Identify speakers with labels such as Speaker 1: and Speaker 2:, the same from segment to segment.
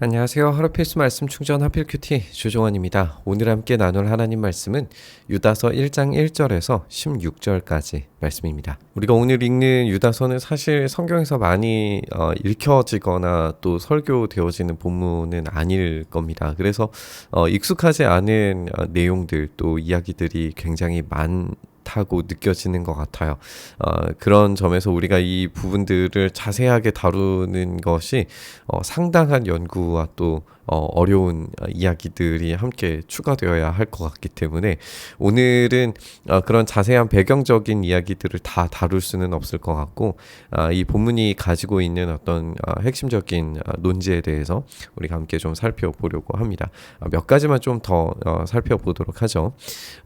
Speaker 1: 안녕하세요. 하루 필수 말씀 충전 하필 큐티 주종원입니다. 오늘 함께 나눌 하나님 말씀은 유다서 1장 1절에서 16절까지 말씀입니다. 우리가 오늘 읽는 유다서는 사실 성경에서 많이 읽혀지거나 또 설교되어지는 본문은 아닐 겁니다. 그래서 익숙하지 않은 내용들 또 이야기들이 굉장히 많다고 느껴지는 것 같아요. 그런 점에서 우리가 이 부분들을 자세하게 다루는 것이 상당한 연구와 또 어려운 이야기들이 함께 추가되어야 할 것 같기 때문에 오늘은 그런 자세한 배경적인 이야기들을 다 다룰 수는 없을 것 같고 이 본문이 가지고 있는 어떤 핵심적인 논지에 대해서 우리가 함께 좀 살펴보려고 합니다. 몇 가지만 좀 더 살펴보도록 하죠.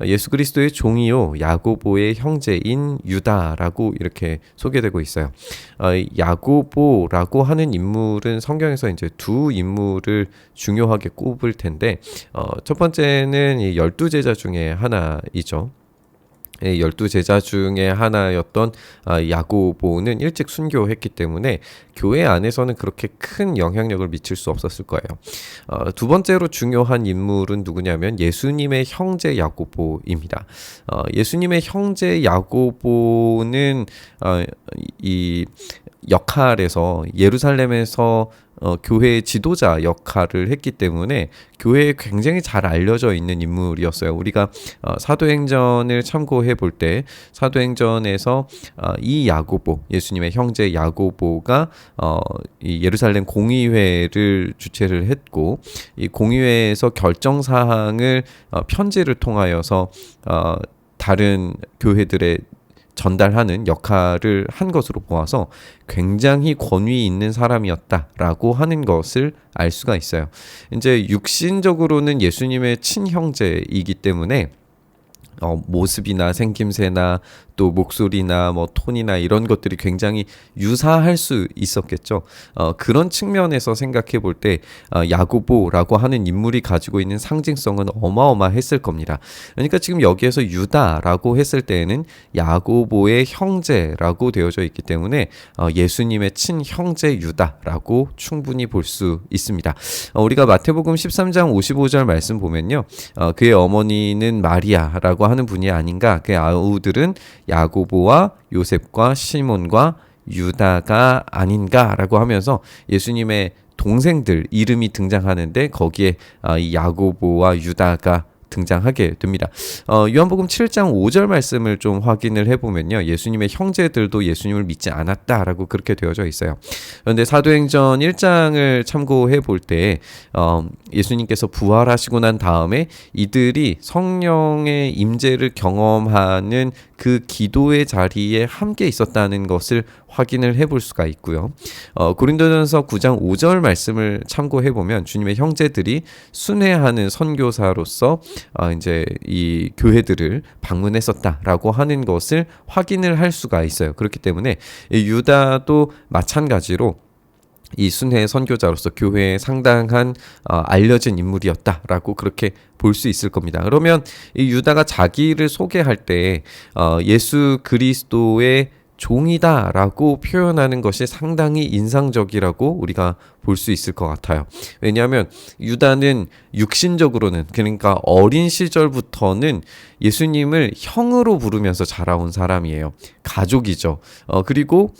Speaker 1: 예수 그리스도의 종이요 야고보의 형제인 유다라고 이렇게 소개되고 있어요. 야고보라고 하는 인물은 성경에서 이제 두 인물을 중요하게 꼽을 텐데 첫 번째는 이 12제자 중에 하나이죠. 12제자 중에 하나였던 야고보는 일찍 순교했기 때문에 교회 안에서는 그렇게 큰 영향력을 미칠 수 없었을 거예요. 두 번째로 중요한 인물은 누구냐면 예수님의 형제 야고보입니다. 예수님의 형제 야고보는 이 역할에서 예루살렘에서 교회의 지도자 역할을 했기 때문에 교회에 굉장히 잘 알려져 있는 인물이었어요. 우리가 사도행전을 참고해 볼 때 사도행전에서 이 야고보, 예수님의 형제 야고보가 이 예루살렘 공의회를 주최를 했고 이 공의회에서 결정사항을 편지를 통하여서 다른 교회들의 전달하는 역할을 한 것으로 보아서 굉장히 권위 있는 사람이었다라고 하는 것을 알 수가 있어요. 이제 육신적으로는 예수님의 친형제이기 때문에 모습이나 생김새나 또 목소리나 뭐 톤이나 이런 것들이 굉장히 유사할 수 있었겠죠. 그런 측면에서 생각해 볼 때 야고보라고 하는 인물이 가지고 있는 상징성은 어마어마했을 겁니다. 그러니까 지금 여기에서 유다라고 했을 때에는 야고보의 형제라고 되어져 있기 때문에 예수님의 친형제 유다라고 충분히 볼 수 있습니다. 우리가 마태복음 13장 55절 말씀 보면요. 그의 어머니는 마리아라고 하는 분이 아닌가. 그의 아우들은 야고보와 요셉과 시몬과 유다가 아닌가라고 하면서 예수님의 동생들 이름이 등장하는데 거기에 이 야고보와 유다가 등장하게 됩니다. 요한복음 7장 5절 말씀을 좀 확인을 해보면요. 예수님의 형제들도 예수님을 믿지 않았다라고 그렇게 되어져 있어요. 그런데 사도행전 1장을 참고해 볼 때 예수님께서 부활하시고 난 다음에 이들이 성령의 임재를 경험하는 그 기도의 자리에 함께 있었다는 것을 확인을 해볼 수가 있고요. 고린도전서 9장 5절 말씀을 참고해 보면 주님의 형제들이 순회하는 선교사로서 이제 이 교회들을 방문했었다라고 하는 것을 확인을 할 수가 있어요. 그렇기 때문에 유다도 마찬가지로 이 순회 선교자로서 교회에 상당한 알려진 인물이었다라고 그렇게 볼 수 있을 겁니다. 그러면 이 유다가 자기를 소개할 때 예수 그리스도의 종이다라고 표현하는 것이 상당히 인상적이라고 우리가 볼 수 있을 것 같아요. 왜냐하면 유다는 육신적으로는 그러니까 어린 시절부터는 예수님을 형으로 부르면서 자라온 사람이에요. 가족이죠. 그리고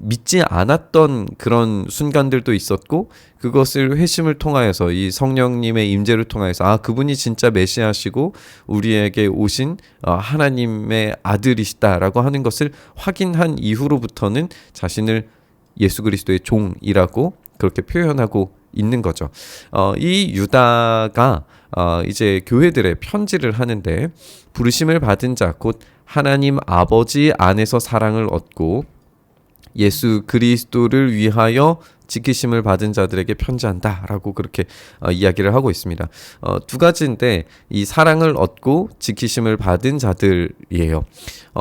Speaker 1: 믿지 않았던 그런 순간들도 있었고 그것을 회심을 통하여서 이 성령님의 임재를 통하여서 그분이 진짜 메시아시고 우리에게 오신 하나님의 아들이시다라고 하는 것을 확인한 이후로부터는 자신을 예수 그리스도의 종이라고 그렇게 표현하고 있는 거죠. 이 유다가 이제 교회들의 편지를 하는데 부르심을 받은 자 곧 하나님 아버지 안에서 사랑을 얻고 예수 그리스도를 위하여 지키심을 받은 자들에게 편지한다라고 그렇게 이야기를 하고 있습니다. 두 가지인데 이 사랑을 얻고 지키심을 받은 자들이에요.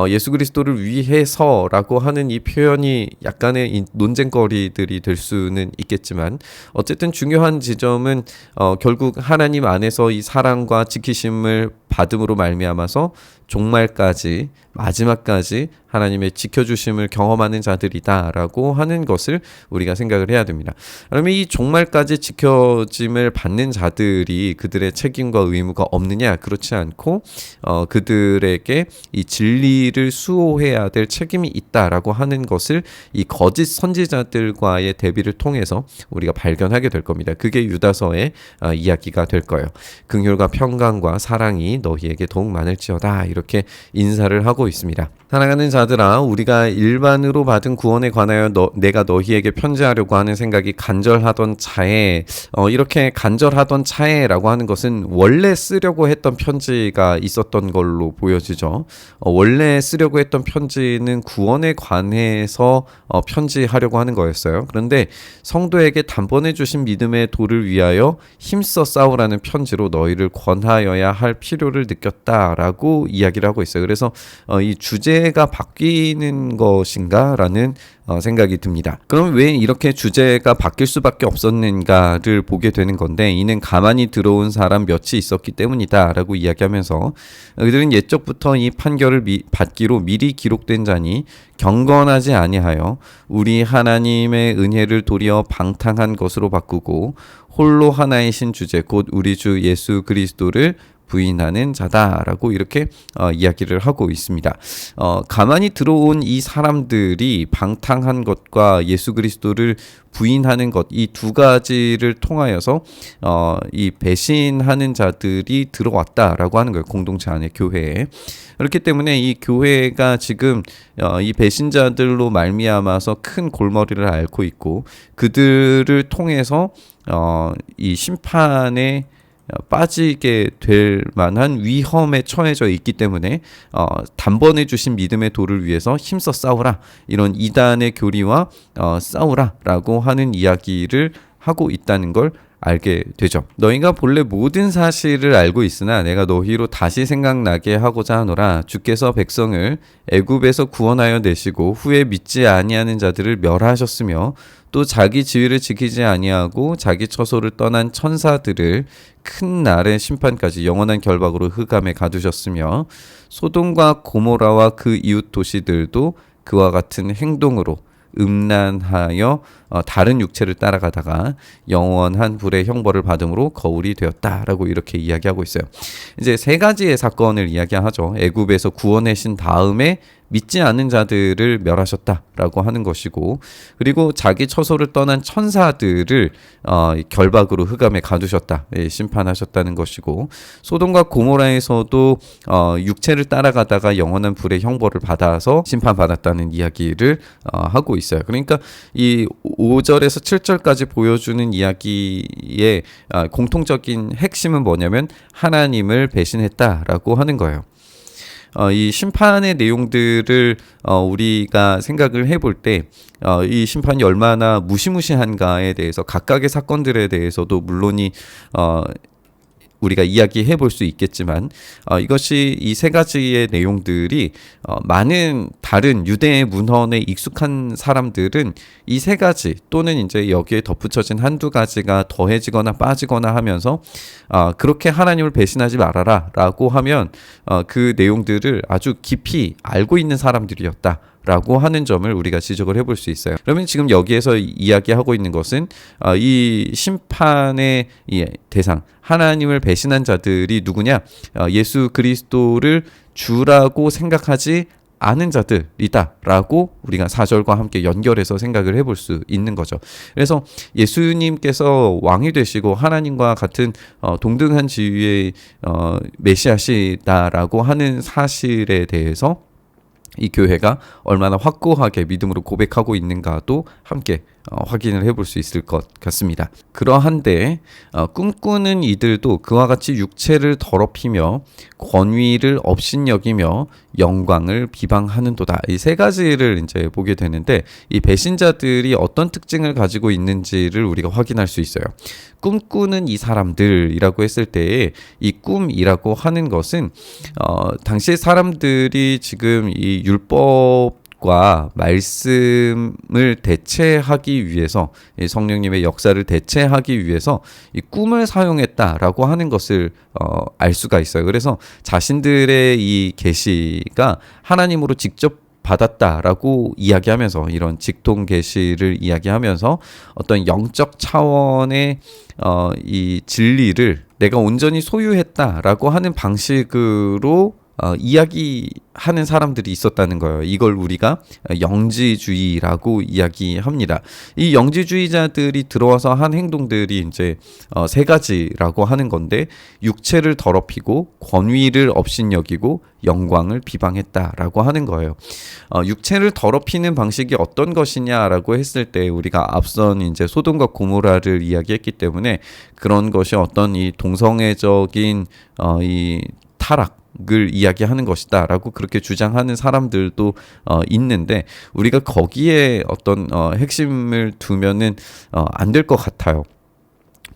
Speaker 1: 예수 그리스도를 위해서라고 하는 이 표현이 약간의 이 논쟁거리들이 될 수는 있겠지만 어쨌든 중요한 지점은 결국 하나님 안에서 이 사랑과 지키심을 받음으로 말미암아서 종말까지 마지막까지 하나님의 지켜주심을 경험하는 자들이다라고 하는 것을 우리가 생각을 해야 됩니다. 그러면 이 종말까지 지켜짐을 받는 자들이 그들의 책임과 의무가 없느냐? 그렇지 않고 그들에게 이 진리를 수호해야 될 책임이 있다라고 하는 것을 이 거짓 선지자들과의 대비를 통해서 우리가 발견하게 될 겁니다. 그게 유다서의 이야기가 될 거예요. 긍휼과 평강과 사랑이 너희에게 더욱 많을지어다, 이렇게 인사를 하고 있습니다. 사랑하는 자들아, 우리가 일반으로 받은 구원에 관하여 내가 너희에게 편지하려고 하는 생각이 간절하던 차에, 이렇게 간절하던 차에라고 하는 것은 원래 쓰려고 했던 편지가 있었던 걸로 보여지죠. 원래 쓰려고 했던 편지는 구원에 관해서 편지하려고 하는 거였어요. 그런데 성도에게 단번에 주신 믿음의 도를 위하여 힘써 싸우라는 편지로 너희를 권하여야 할 필요를 느꼈다라고 이야기를 하고 있어요. 그래서 이 주제가 바뀌는 것인가라는 생각이 듭니다. 그럼 왜 이렇게 주제가 바뀔 수밖에 없었는가를 보게 되는 건데, 이는 가만히 들어온 사람 몇이 있었기 때문이다 라고 이야기하면서, 그들은 옛적부터 이 판결을 받기로 미리 기록된 자니 경건하지 아니하여 우리 하나님의 은혜를 도리어 방탕한 것으로 바꾸고 홀로 하나이신 주제 곧 우리 주 예수 그리스도를 부인하는 자다라고 이렇게 이야기를 하고 있습니다. 가만히 들어온 이 사람들이 방탕한 것과 예수 그리스도를 부인하는 것, 이 두 가지를 통하여서 이 배신하는 자들이 들어왔다라고 하는 거예요. 공동체 안에, 교회에. 그렇기 때문에 이 교회가 지금 이 배신자들로 말미암아서 큰 골머리를 앓고 있고, 그들을 통해서 이 심판에 빠지게 될 만한 위험에 처해져 있기 때문에 단번에 주신 믿음의 도를 위해서 힘써 싸우라, 이런 이단의 교리와 싸우라라고 하는 이야기를 하고 있다는 걸 알게 되죠. 너희가 본래 모든 사실을 알고 있으나 내가 너희로 다시 생각나게 하고자 하노라. 주께서 백성을 애굽에서 구원하여 내시고 후에 믿지 아니하는 자들을 멸하셨으며 또 자기 지위를 지키지 아니하고 자기 처소를 떠난 천사들을 큰 날의 심판까지 영원한 결박으로 흑암에 가두셨으며 소돔과 고모라와 그 이웃 도시들도 그와 같은 행동으로 음란하여 다른 육체를 따라가다가 영원한 불의 형벌을 받음으로 거울이 되었다라고 이렇게 이야기하고 있어요. 이제 세 가지의 사건을 이야기하죠. 애굽에서 구원하신 다음에 믿지 않는 자들을 멸하셨다라고 하는 것이고, 그리고 자기 처소를 떠난 천사들을 결박으로 흑암에 가두셨다, 심판하셨다는 것이고, 소돔과 고모라에서도 육체를 따라가다가 영원한 불의 형벌을 받아서 심판받았다는 이야기를 하고 있어요. 그러니까 이 5절에서 7절까지 보여주는 이야기의 공통적인 핵심은 뭐냐면 하나님을 배신했다라고 하는 거예요. 이 심판의 내용들을 우리가 생각을 해볼 때 이 심판이 얼마나 무시무시한가에 대해서, 각각의 사건들에 대해서도 물론이 우리가 이야기해 볼 수 있겠지만, 이것이 이 세 가지의 내용들이 많은 다른 유대의 문헌에 익숙한 사람들은 이 세 가지 또는 이제 여기에 덧붙여진 한두 가지가 더해지거나 빠지거나 하면서 그렇게 하나님을 배신하지 말아라 라고 하면 그 내용들을 아주 깊이 알고 있는 사람들이었다 라고 하는 점을 우리가 지적을 해볼 수 있어요. 그러면 지금 여기에서 이야기하고 있는 것은 이 심판의 대상, 하나님을 배신한 자들이 누구냐? 예수 그리스도를 주라고 생각하지 않은 자들이다 라고 우리가 4절과 함께 연결해서 생각을 해볼 수 있는 거죠. 그래서 예수님께서 왕이 되시고 하나님과 같은 동등한 지위의 메시아시다라고 하는 사실에 대해서 이 교회가 얼마나 확고하게 믿음으로 고백하고 있는가도 함께 확인을 해볼 수 있을 것 같습니다. 그러한데 꿈꾸는 이들도 그와 같이 육체를 더럽히며 권위를 업신여기며 영광을 비방하는도다. 이 세 가지를 이제 보게 되는데, 이 배신자들이 어떤 특징을 가지고 있는지를 우리가 확인할 수 있어요. 꿈꾸는 이 사람들이라고 했을 때에 이 꿈이라고 하는 것은 당시 사람들이 지금 이 율법과 말씀을 대체하기 위해서, 성령님의 역사를 대체하기 위해서 이 꿈을 사용했다라고 하는 것을 알 수가 있어요. 그래서 자신들의 이 계시가 하나님으로 직접 받았다라고 이야기하면서 이런 직통 계시를 이야기하면서 어떤 영적 차원의 이 진리를 내가 온전히 소유했다라고 하는 방식으로 이야기하는 사람들이 있었다는 거예요. 이걸 우리가 영지주의라고 이야기합니다. 이 영지주의자들이 들어와서 한 행동들이 이제 세 가지라고 하는 건데, 육체를 더럽히고 권위를 업신여기고 영광을 비방했다라고 하는 거예요. 육체를 더럽히는 방식이 어떤 것이냐라고 했을 때 우리가 앞선 이제 소돔과 고모라를 이야기했기 때문에 그런 것이 어떤 이 동성애적인 이 타락을 이야기하는 것이다라고 그렇게 주장하는 사람들도 있는데, 우리가 거기에 어떤 핵심을 두면은 안 될 것 같아요.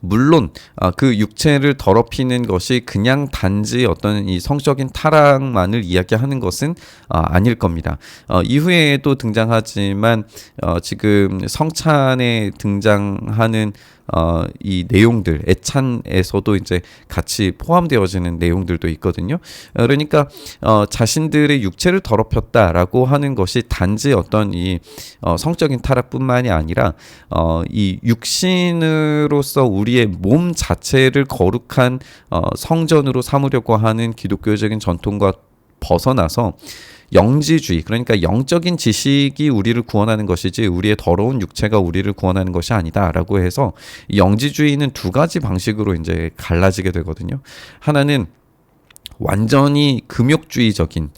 Speaker 1: 물론 그 육체를 더럽히는 것이 그냥 단지 어떤 이 성적인 타락만을 이야기하는 것은 아닐 겁니다. 이후에도 등장하지만 지금 성찬에 등장하는 이 내용들, 애찬에서도 이제 같이 포함되어지는 내용들도 있거든요. 그러니까 자신들의 육체를 더럽혔다라고 하는 것이 단지 어떤 이 성적인 타락뿐만이 아니라 이 육신으로서 우리의 몸 자체를 거룩한 성전으로 삼으려고 하는 기독교적인 전통과 벗어나서 영지주의, 그러니까 영적인 지식이 우리를 구원하는 것이지 우리의 더러운 육체가 우리를 구원하는 것이 아니다라고 해서 영지주의는 두 가지 방식으로 이제 갈라지게 되거든요. 하나는 완전히 금욕주의적인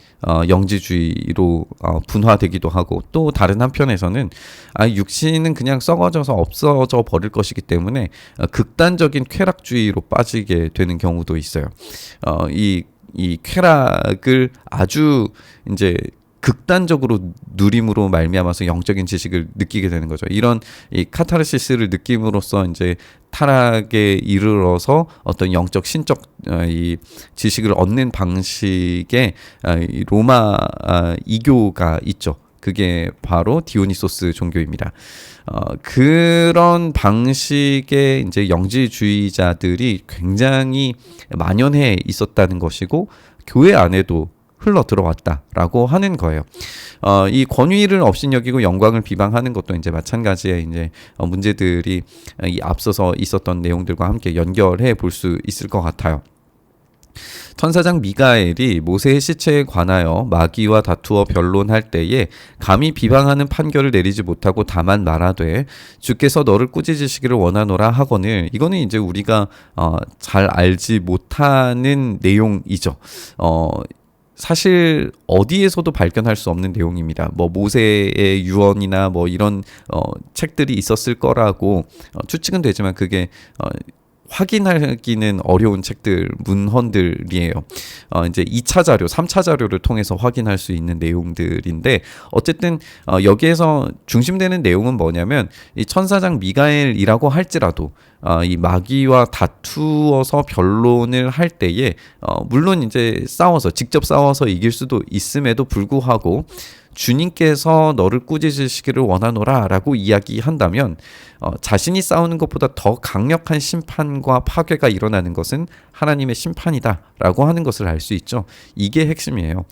Speaker 1: 영지주의로 분화되기도 하고, 또 다른 한편에서는 육신은 그냥 썩어져서 없어져 버릴 것이기 때문에 극단적인 쾌락주의로 빠지게 되는 경우도 있어요. 이 쾌락을 아주 이제 극단적으로 누림으로 말미암아서 영적인 지식을 느끼게 되는 거죠. 이런 이 카타르시스를 느낌으로써 이제 타락에 이르러서 어떤 영적 신적 이 지식을 얻는 방식의 이 로마 이교가 있죠. 그게 바로 디오니소스 종교입니다. 그런 방식의 이제 영지주의자들이 굉장히 만연해 있었다는 것이고, 교회 안에도 흘러 들어왔다라고 하는 거예요. 이 권위를 업신여기고 영광을 비방하는 것도 이제 마찬가지의 이제 문제들이 이 앞서서 있었던 내용들과 함께 연결해 볼 수 있을 것 같아요. 천사장 미가엘이 모세의 시체에 관하여 마귀와 다투어 변론할 때에 감히 비방하는 판결을 내리지 못하고 다만 말하되 주께서 너를 꾸짖으시기를 원하노라 하거늘, 이거는 이제 우리가 잘 알지 못하는 내용이죠. 사실 어디에서도 발견할 수 없는 내용입니다. 뭐 모세의 유언이나 뭐 이런 책들이 있었을 거라고 추측은 되지만 그게 확인하기는 어려운 책들, 문헌들이에요. 이제 2차 자료, 3차 자료를 통해서 확인할 수 있는 내용들인데, 어쨌든 여기에서 중심되는 내용은 뭐냐면, 이 천사장 미가엘이라고 할지라도 이 마귀와 다투어서 변론을 할 때에 물론 이제 직접 싸워서 이길 수도 있음에도 불구하고 주님께서 너를 꾸짖으시기를 원하노라 라고 이야기한다면 자신이 싸우는 것보다 더 강력한 심판과 파괴가 일어나는 것은 하나님의 심판이다 라고 하는 것을 알 수 있죠. 이게 핵심이에요.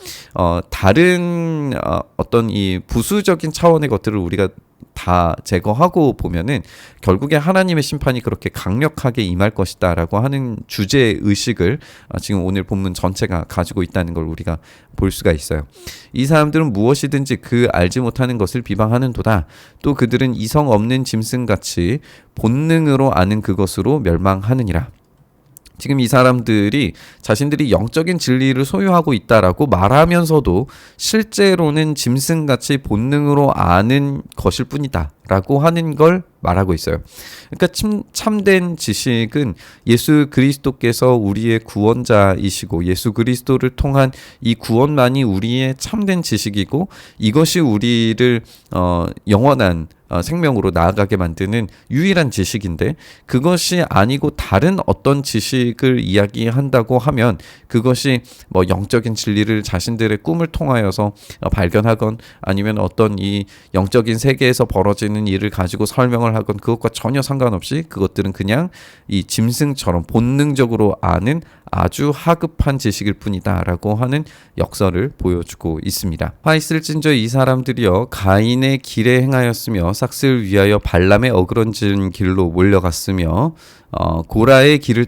Speaker 1: 다른 어떤 이 부수적인 차원의 것들을 우리가 다 제거하고 보면은 결국에 하나님의 심판이 그렇게 강력하게 임할 것이다 라고 하는 주제의식을 지금 오늘 본문 전체가 가지고 있다는 걸 우리가 볼 수가 있어요. 이 사람들은 무엇이든지 그 알지 못하는 것을 비방하는도다. 또 그들은 이성 없는 짐승같이 본능으로 아는 그것으로 멸망하느니라. 지금 이 사람들이 자신들이 영적인 진리를 소유하고 있다라고 말하면서도 실제로는 짐승같이 본능으로 아는 것일 뿐이다 라고 하는 걸 말하고 있어요. 그러니까 참된 지식은 예수 그리스도께서 우리의 구원자이시고 예수 그리스도를 통한 이 구원만이 우리의 참된 지식이고, 이것이 우리를 영원한 생명으로 나아가게 만드는 유일한 지식인데, 그것이 아니고 다른 어떤 지식을 이야기한다고 하면 그것이 뭐 영적인 진리를 자신들의 꿈을 통하여서 발견하건, 아니면 어떤 이 영적인 세계에서 벌어지는 일을 가지고 설명을 하건, 그것과 전혀 상관없이 그것들은 그냥 이 짐승처럼 본능적으로 아는 아주 하급한 지식일 뿐이다라고 하는 역설을 보여주고 있습니다. 화 있을진저 이 사람들이여 가인의 길에 행하였으며 삭슬 위하여 발람의 어그러진 길로 몰려갔으며 고라의 길을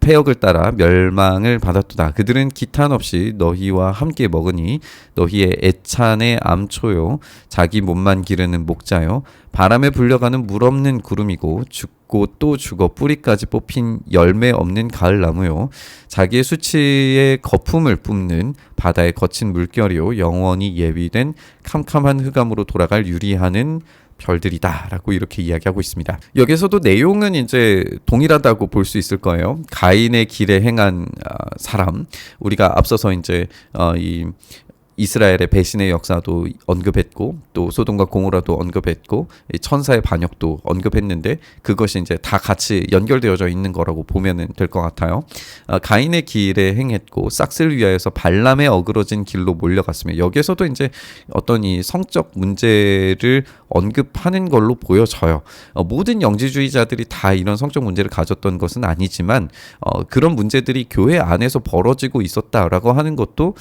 Speaker 1: 패역을 따라 멸망을 받았도다. 그들은 기탄 없이 너희와 함께 먹으니 너희의 애찬의 암초요 자기 몸만 기르는 목자요 바람에 불려가는 물 없는 구름이고 죽고 또 죽어 뿌리까지 뽑힌 열매 없는 가을나무요 자기의 수치의 거품을 뿜는 바다의 거친 물결이요 영원히 예비된 캄캄한 흑암으로 돌아갈 유리하는 별들이다 라고 이렇게 이야기하고 있습니다. 여기서도 내용은 이제 동일하다고 볼 수 있을 거예요. 가인의 길에 행한 사람, 우리가 앞서서 이제 이 이스라엘의 배신의 역사도 언급했고, 또 소돔과 고모라도 언급했고, 천사의 반역도 언급했는데, 그것이 이제 다 같이 연결되어져 있는 거라고 보면 될 것 같아요. 가인의 길에 행했고 싹스를 위하여서 발람의 어그러진 길로 몰려갔으며, 여기에서도 이제 어떤 이 성적 문제를 언급하는 걸로 보여져요. 모든 영지주의자들이 다 이런 성적 문제를 가졌던 것은 아니지만 그런 문제들이 교회 안에서 벌어지고 있었다라고 하는 것도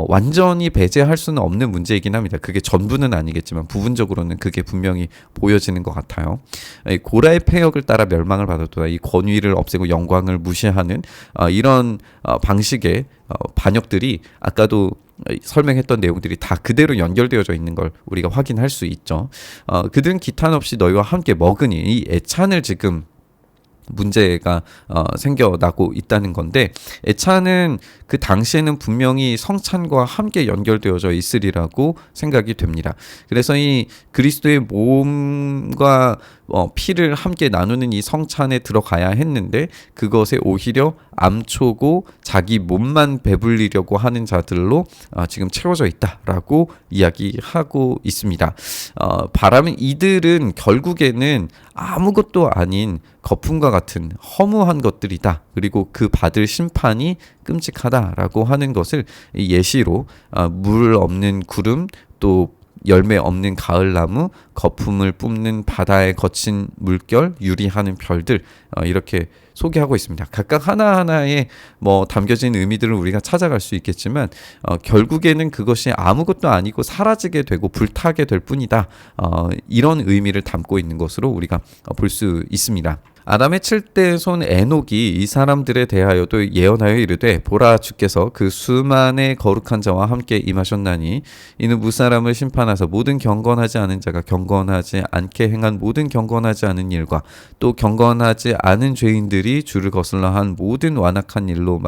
Speaker 1: 완전히 배제할 수는 없는 문제이긴 합니다. 그게 전부는 아니겠지만 부분적으로는 그게 분명히 보여지는 것 같아요. 고라의 패역을 따라 멸망을 받았도다. 이 권위를 없애고 영광을 무시하는 이런 방식의 반역들이 아까도 설명했던 내용들이 다 그대로 연결되어져 있는 걸 우리가 확인할 수 있죠. 그들은 기탄 없이 너희와 함께 먹으니, 이 애찬을 지금 문제가 생겨나고 있다는 건데, 애찬은 그 당시에는 분명히 성찬과 함께 연결되어져 있으리라고 생각이 됩니다. 그래서 이 그리스도의 몸과 피를 함께 나누는 이 성찬에 들어가야 했는데, 그것에 오히려 암초고 자기 몸만 배불리려고 하는 자들로 지금 채워져 있다라고 이야기하고 있습니다. 바람은 이들은 결국에는 아무것도 아닌 거품과 같은 허무한 것들이다. 그리고 그 받을 심판이 끔찍하다라고 하는 것을 예시로 물 없는 구름, 또 열매 없는 가을나무, 거품을 뿜는 바다의 거친 물결, 유리하는 별들, 이렇게 소개하고 있습니다. 각각 하나하나의 담겨진 의미들을 우리가 찾아갈 수 있겠지만 결국에는 그것이 아무것도 아니고 사라지게 되고 불타게 될 뿐이다. 이런 의미를 담고 있는 것으로 우리가 볼 수 있습니다. 아담의 7대 손 에녹이 이 사람들에 대하여도 예언하여 이르되, 보라, 주께서 그 수만의 거룩한 자와 함께 임하셨나니 이는 무사람을 심판하사 모든 경건하지 않은 자가 경건하지 않게 행한 모든 경건하지 않은 일과 또 경건하지 않은 죄인들이 주를 거슬러 한 모든 완악한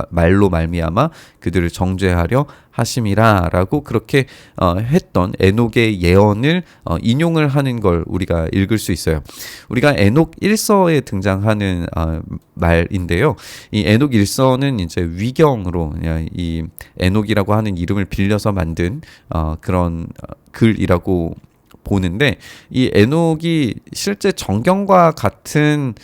Speaker 1: 말로 말미암아 그들을 정죄하려 하심이라 라고 그렇게 했던 에녹의 예언을 인용을 하는 걸 우리가 읽을 수 있어요. 우리가 에녹 1서에 등장하는 말인데요. 이 에녹 1서는 이제 위경으로 이 에녹이라고 하는 이름을 빌려서 만든 그런 글이라고 보는데, 이 에녹이 실제 정경과 같은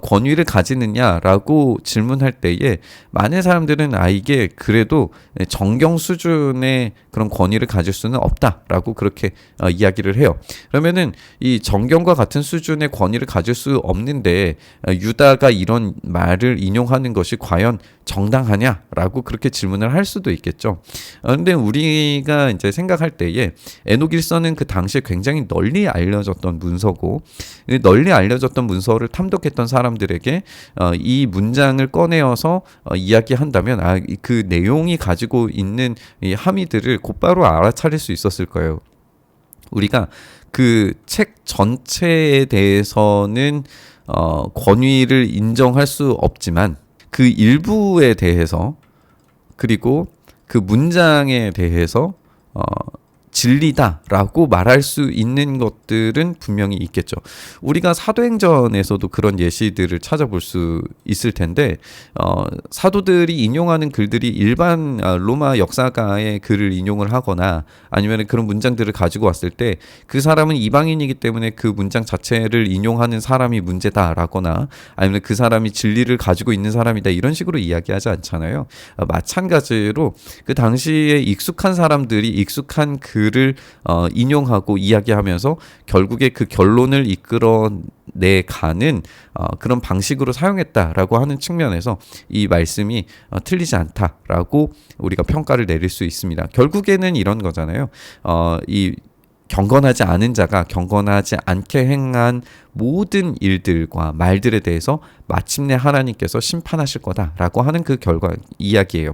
Speaker 1: 권위를 가지느냐라고 질문할 때에 많은 사람들은 이게 그래도 정경 수준의 그런 권위를 가질 수는 없다라고 그렇게 이야기를 해요. 그러면은 이 정경과 같은 수준의 권위를 가질 수 없는데 유다가 이런 말을 인용하는 것이 과연 정당하냐라고 그렇게 질문을 할 수도 있겠죠. 그런데 우리가 이제 생각할 때에 에녹 1서는 그 당시에 굉장히 널리 알려졌던 문서고, 널리 알려졌던 문서를 탐독했던 사람들에게 이 문장을 꺼내어서 이야기한다면 그 내용이 가지고 있는 이 함의들을 곧바로 알아차릴 수 있었을 거예요. 우리가 그 책 전체에 대해서는 권위를 인정할 수 없지만 그 일부에 대해서, 그리고 그 문장에 대해서 진리다라고 말할 수 있는 것들은 분명히 있겠죠. 우리가 사도행전에서도 그런 예시들을 찾아볼 수 있을 텐데 사도들이 인용하는 글들이 일반 로마 역사가의 글을 인용을 하거나 아니면 그런 문장들을 가지고 왔을 때 그 사람은 이방인이기 때문에 그 문장 자체를 인용하는 사람이 문제다라거나 아니면 그 사람이 진리를 가지고 있는 사람이다 이런 식으로 이야기하지 않잖아요. 마찬가지로 그 당시에 익숙한 사람들이 익숙한 글을 인용하고 이야기하면서 결국에 그 결론을 이끌어내가는 그런 방식으로 사용했다라고 하는 측면에서 이 말씀이 틀리지 않다라고 우리가 평가를 내릴 수 있습니다. 결국에는 이런 거잖아요. 이 경건하지 않은 자가 경건하지 않게 행한 모든 일들과 말들에 대해서 마침내 하나님께서 심판하실 거다라고 하는 그 결과 이야기예요.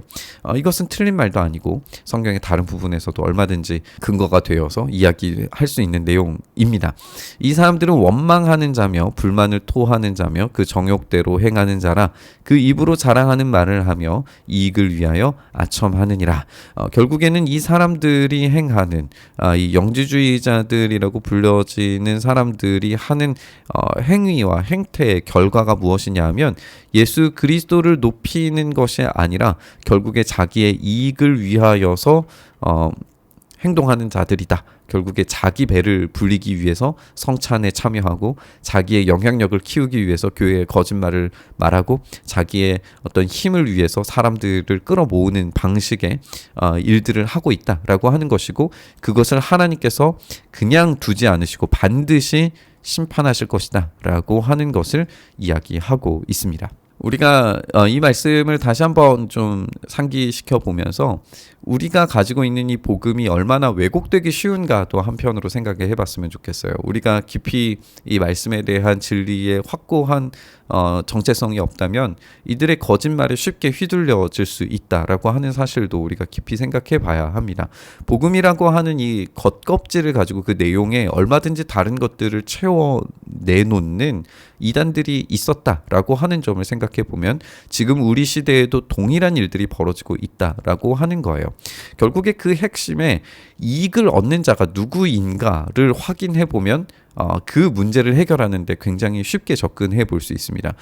Speaker 1: 이것은 틀린 말도 아니고 성경의 다른 부분에서도 얼마든지 근거가 되어서 이야기할 수 있는 내용입니다. 이 사람들은 원망하는 자며 불만을 토하는 자며 그 정욕대로 행하는 자라 그 입으로 자랑하는 말을 하며 이익을 위하여 아첨하느니라. 결국에는 이 사람들이 행하는 이 영지주의자들이라고 불려지는 사람들이 하는 행위와 행태의 결과가 무엇이냐 하면 예수 그리스도를 높이는 것이 아니라 결국에 자기의 이익을 위하여서 행동하는 자들이다. 결국에 자기 배를 불리기 위해서 성찬에 참여하고 자기의 영향력을 키우기 위해서 교회에 거짓말을 말하고 자기의 어떤 힘을 위해서 사람들을 끌어모으는 방식의 일들을 하고 있다라고 하는 것이고 그것을 하나님께서 그냥 두지 않으시고 반드시 심판하실 것이다 라고 하는 것을 이야기하고 있습니다. 우리가 이 말씀을 다시 한번 좀 상기시켜 보면서 우리가 가지고 있는 이 복음이 얼마나 왜곡되기 쉬운가도 한편으로 생각해 봤으면 좋겠어요. 우리가 깊이 이 말씀에 대한 진리의 확고한 정체성이 없다면 이들의 거짓말에 쉽게 휘둘려질 수 있다라고 하는 사실도 우리가 깊이 생각해 봐야 합니다. 복음이라고 하는 이 겉껍질을 가지고 그 내용에 얼마든지 다른 것들을 채워 내놓는 이단들이 있었다라고 하는 점을 생각해 보면 지금 우리 시대에도 동일한 일들이 벌어지고 있다라고 하는 거예요. 결국에 그 핵심에 이익을 얻는 자가 누구인가를 확인해 보면 그 문제를 해결하는 데 굉장히 쉽게 접근해 볼 수 있습니다.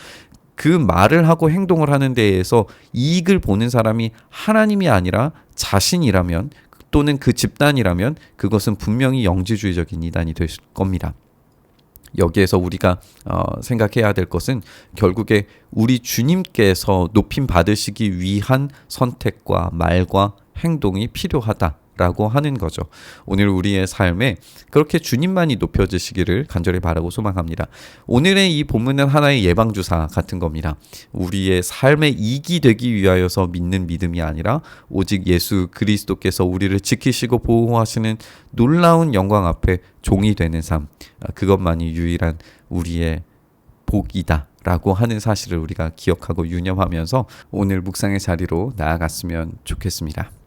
Speaker 1: 그 말을 하고 행동을 하는 데에서 이익을 보는 사람이 하나님이 아니라 자신이라면 또는 그 집단이라면 그것은 분명히 영지주의적인 이단이 될 겁니다. 여기에서 우리가 생각해야 될 것은 결국에 우리 주님께서 높임 받으시기 위한 선택과 말과 행동이 필요하다라고 하는 거죠. 오늘 우리의 삶에 그렇게 주님만이 높여지시기를 간절히 바라고 소망합니다. 오늘의 이 본문은 하나의 예방주사 같은 겁니다. 우리의 삶의 이익이 되기 위하여서 믿는 믿음이 아니라 오직 예수 그리스도께서 우리를 지키시고 보호하시는 놀라운 영광 앞에 종이 되는 삶, 그것만이 유일한 우리의 복이다 라고 하는 사실을 우리가 기억하고 유념하면서 오늘 묵상의 자리로 나아갔으면 좋겠습니다.